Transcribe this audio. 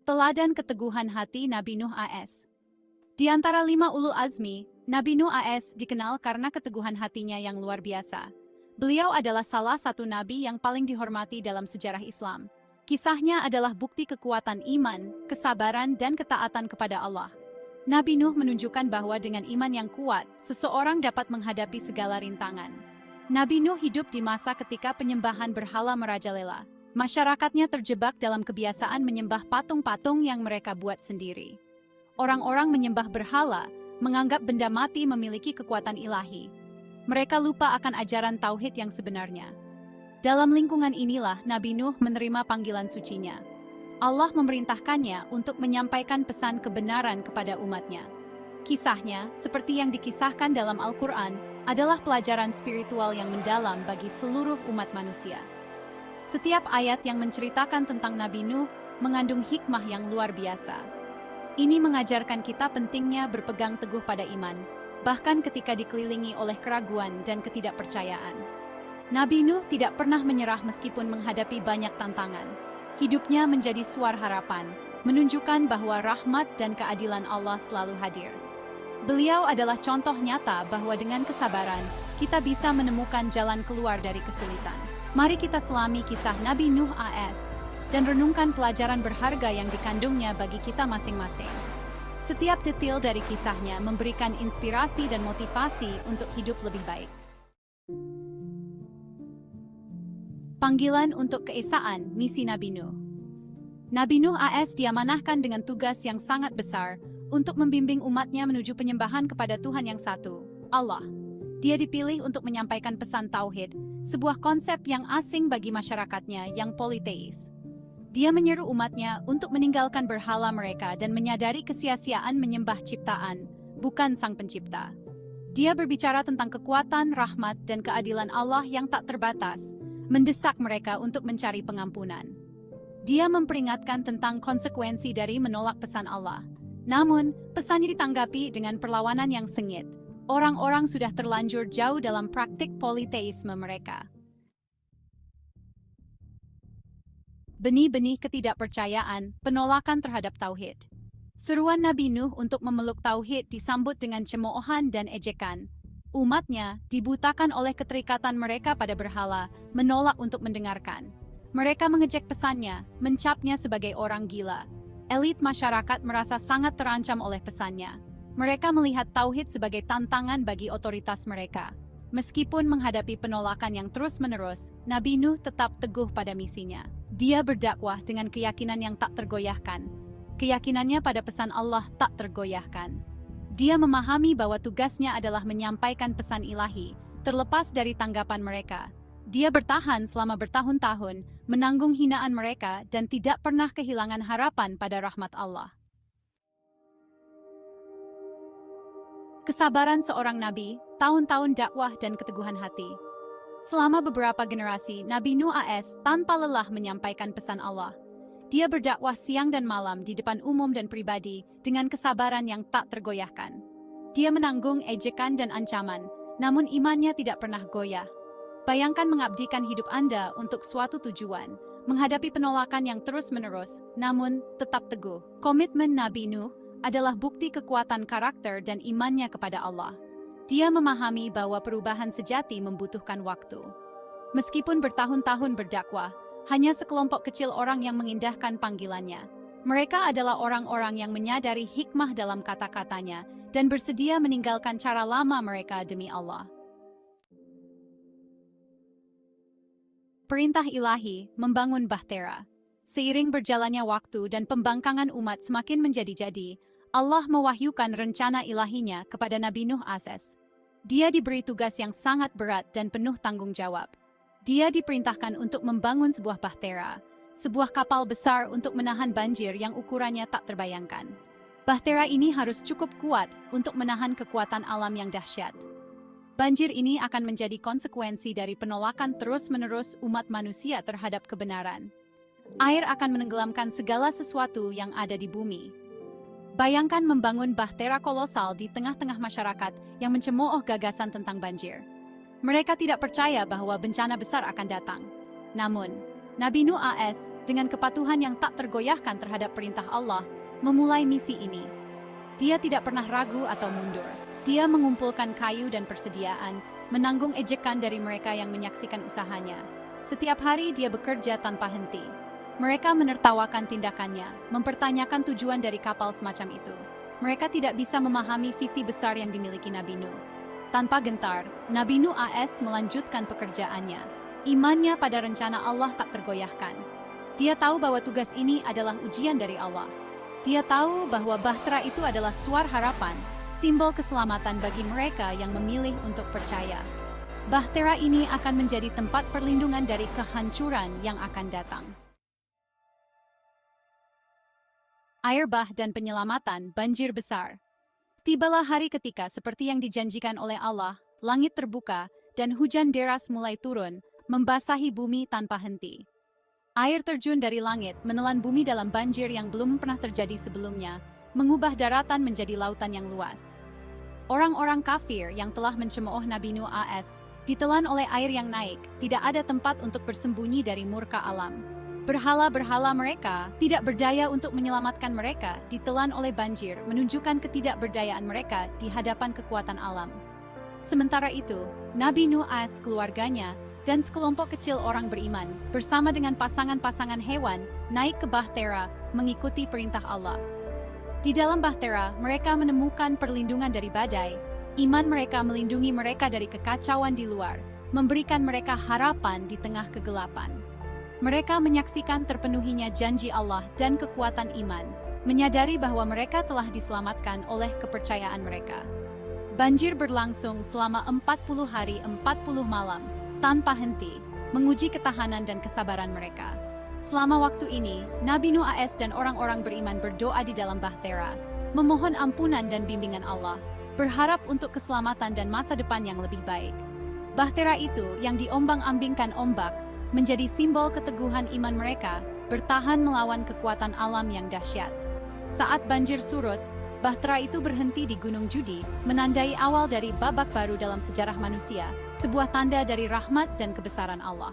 Teladan keteguhan hati Nabi Nuh AS. Di antara 5 ulul azmi, Nabi Nuh AS dikenal karena keteguhan hatinya yang luar biasa. Beliau adalah salah satu nabi yang paling dihormati dalam sejarah Islam. Kisahnya adalah bukti kekuatan iman, kesabaran, dan ketaatan kepada Allah. Nabi Nuh menunjukkan bahwa dengan iman yang kuat, seseorang dapat menghadapi segala rintangan. Nabi Nuh hidup di masa ketika penyembahan berhala merajalela. Masyarakatnya terjebak dalam kebiasaan menyembah patung-patung yang mereka buat sendiri. Orang-orang menyembah berhala, menganggap benda mati memiliki kekuatan ilahi. Mereka lupa akan ajaran tauhid yang sebenarnya. Dalam lingkungan inilah Nabi Nuh menerima panggilan sucinya. Allah memerintahkannya untuk menyampaikan pesan kebenaran kepada umatnya. Kisahnya, seperti yang dikisahkan dalam Al-Quran, adalah pelajaran spiritual yang mendalam bagi seluruh umat manusia. Setiap ayat yang menceritakan tentang Nabi Nuh mengandung hikmah yang luar biasa. Ini mengajarkan kita pentingnya berpegang teguh pada iman, bahkan ketika dikelilingi oleh keraguan dan ketidakpercayaan. Nabi Nuh tidak pernah menyerah meskipun menghadapi banyak tantangan. Hidupnya menjadi suara harapan, menunjukkan bahwa rahmat dan keadilan Allah selalu hadir. Beliau adalah contoh nyata bahwa dengan kesabaran, kita bisa menemukan jalan keluar dari kesulitan. Mari kita selami kisah Nabi Nuh AS dan renungkan pelajaran berharga yang dikandungnya bagi kita masing-masing. Setiap detail dari kisahnya memberikan inspirasi dan motivasi untuk hidup lebih baik. Panggilan untuk keesaan misi Nabi Nuh. Nabi Nuh AS diamanahkan dengan tugas yang sangat besar untuk membimbing umatnya menuju penyembahan kepada Tuhan yang satu, Allah. Dia dipilih untuk menyampaikan pesan tauhid, sebuah konsep yang asing bagi masyarakatnya yang politeis. Dia menyeru umatnya untuk meninggalkan berhala mereka dan menyadari kesia-siaan menyembah ciptaan, bukan Sang Pencipta. Dia berbicara tentang kekuatan, rahmat, dan keadilan Allah yang tak terbatas, mendesak mereka untuk mencari pengampunan. Dia memperingatkan tentang konsekuensi dari menolak pesan Allah. Namun, pesannya ditanggapi dengan perlawanan yang sengit. Orang-orang sudah terlanjur jauh dalam praktik politeisme mereka. Benih-benih ketidakpercayaan, penolakan terhadap tauhid. Seruan Nabi Nuh untuk memeluk tauhid disambut dengan cemoohan dan ejekan. Umatnya dibutakan oleh keterikatan mereka pada berhala, menolak untuk mendengarkan. Mereka mengejek pesannya, mencapnya sebagai orang gila. Elit masyarakat merasa sangat terancam oleh pesannya. Mereka melihat tauhid sebagai tantangan bagi otoritas mereka. Meskipun menghadapi penolakan yang terus-menerus, Nabi Nuh tetap teguh pada misinya. Dia berdakwah dengan keyakinan yang tak tergoyahkan. Keyakinannya pada pesan Allah tak tergoyahkan. Dia memahami bahwa tugasnya adalah menyampaikan pesan ilahi, terlepas dari tanggapan mereka. Dia bertahan selama bertahun-tahun, menanggung hinaan mereka dan tidak pernah kehilangan harapan pada rahmat Allah. Kesabaran seorang nabi, tahun-tahun dakwah dan keteguhan hati. Selama beberapa generasi, Nabi Nuh AS tanpa lelah menyampaikan pesan Allah. Dia berdakwah siang dan malam di depan umum dan pribadi dengan kesabaran yang tak tergoyahkan. Dia menanggung ejekan dan ancaman, namun imannya tidak pernah goyah. Bayangkan mengabdikan hidup Anda untuk suatu tujuan, menghadapi penolakan yang terus-menerus, namun tetap teguh. Komitmen Nabi Nuh adalah bukti kekuatan karakter dan imannya kepada Allah. Dia memahami bahwa perubahan sejati membutuhkan waktu. Meskipun bertahun-tahun berdakwah, hanya sekelompok kecil orang yang mengindahkan panggilannya. Mereka adalah orang-orang yang menyadari hikmah dalam kata-katanya dan bersedia meninggalkan cara lama mereka demi Allah. Perintah ilahi membangun bahtera. Seiring berjalannya waktu dan pembangkangan umat semakin menjadi-jadi, Allah mewahyukan rencana ilahinya kepada Nabi Nuh AS. Dia diberi tugas yang sangat berat dan penuh tanggung jawab. Dia diperintahkan untuk membangun sebuah bahtera, sebuah kapal besar untuk menahan banjir yang ukurannya tak terbayangkan. Bahtera ini harus cukup kuat untuk menahan kekuatan alam yang dahsyat. Banjir ini akan menjadi konsekuensi dari penolakan terus-menerus umat manusia terhadap kebenaran. Air akan menenggelamkan segala sesuatu yang ada di bumi. Bayangkan membangun bahtera kolosal di tengah-tengah masyarakat yang mencemooh gagasan tentang banjir. Mereka tidak percaya bahwa bencana besar akan datang. Namun, Nabi Nuh AS, dengan kepatuhan yang tak tergoyahkan terhadap perintah Allah, memulai misi ini. Dia tidak pernah ragu atau mundur. Dia mengumpulkan kayu dan persediaan, menanggung ejekan dari mereka yang menyaksikan usahanya. Setiap hari dia bekerja tanpa henti. Mereka menertawakan tindakannya, mempertanyakan tujuan dari kapal semacam itu. Mereka tidak bisa memahami visi besar yang dimiliki Nabi Nuh. Tanpa gentar, Nabi Nuh AS melanjutkan pekerjaannya. Imannya pada rencana Allah tak tergoyahkan. Dia tahu bahwa tugas ini adalah ujian dari Allah. Dia tahu bahwa bahtera itu adalah suara harapan, simbol keselamatan bagi mereka yang memilih untuk percaya. Bahtera ini akan menjadi tempat perlindungan dari kehancuran yang akan datang. Air bah dan penyelamatan banjir besar. Tibalah hari ketika seperti yang dijanjikan oleh Allah, langit terbuka dan hujan deras mulai turun, membasahi bumi tanpa henti. Air terjun dari langit menelan bumi dalam banjir yang belum pernah terjadi sebelumnya, mengubah daratan menjadi lautan yang luas. Orang-orang kafir yang telah mencemooh Nabi Nuh AS ditelan oleh air yang naik, tidak ada tempat untuk bersembunyi dari murka alam. Berhala-berhala mereka tidak berdaya untuk menyelamatkan mereka, ditelan oleh banjir, menunjukkan ketidakberdayaan mereka di hadapan kekuatan alam. Sementara itu, Nabi Nuh AS, keluarganya, dan sekelompok kecil orang beriman, bersama dengan pasangan-pasangan hewan, naik ke bahtera, mengikuti perintah Allah. Di dalam bahtera, mereka menemukan perlindungan dari badai. Iman mereka melindungi mereka dari kekacauan di luar, memberikan mereka harapan di tengah kegelapan. Mereka menyaksikan terpenuhinya janji Allah dan kekuatan iman, menyadari bahwa mereka telah diselamatkan oleh kepercayaan mereka. Banjir berlangsung selama 40 hari 40 malam, tanpa henti, menguji ketahanan dan kesabaran mereka. Selama waktu ini, Nabi Nuh AS dan orang-orang beriman berdoa di dalam bahtera, memohon ampunan dan bimbingan Allah, berharap untuk keselamatan dan masa depan yang lebih baik. Bahtera itu yang diombang-ambingkan ombak, menjadi simbol keteguhan iman mereka, bertahan melawan kekuatan alam yang dahsyat. Saat banjir surut, bahtera itu berhenti di Gunung Judi, menandai awal dari babak baru dalam sejarah manusia, sebuah tanda dari rahmat dan kebesaran Allah.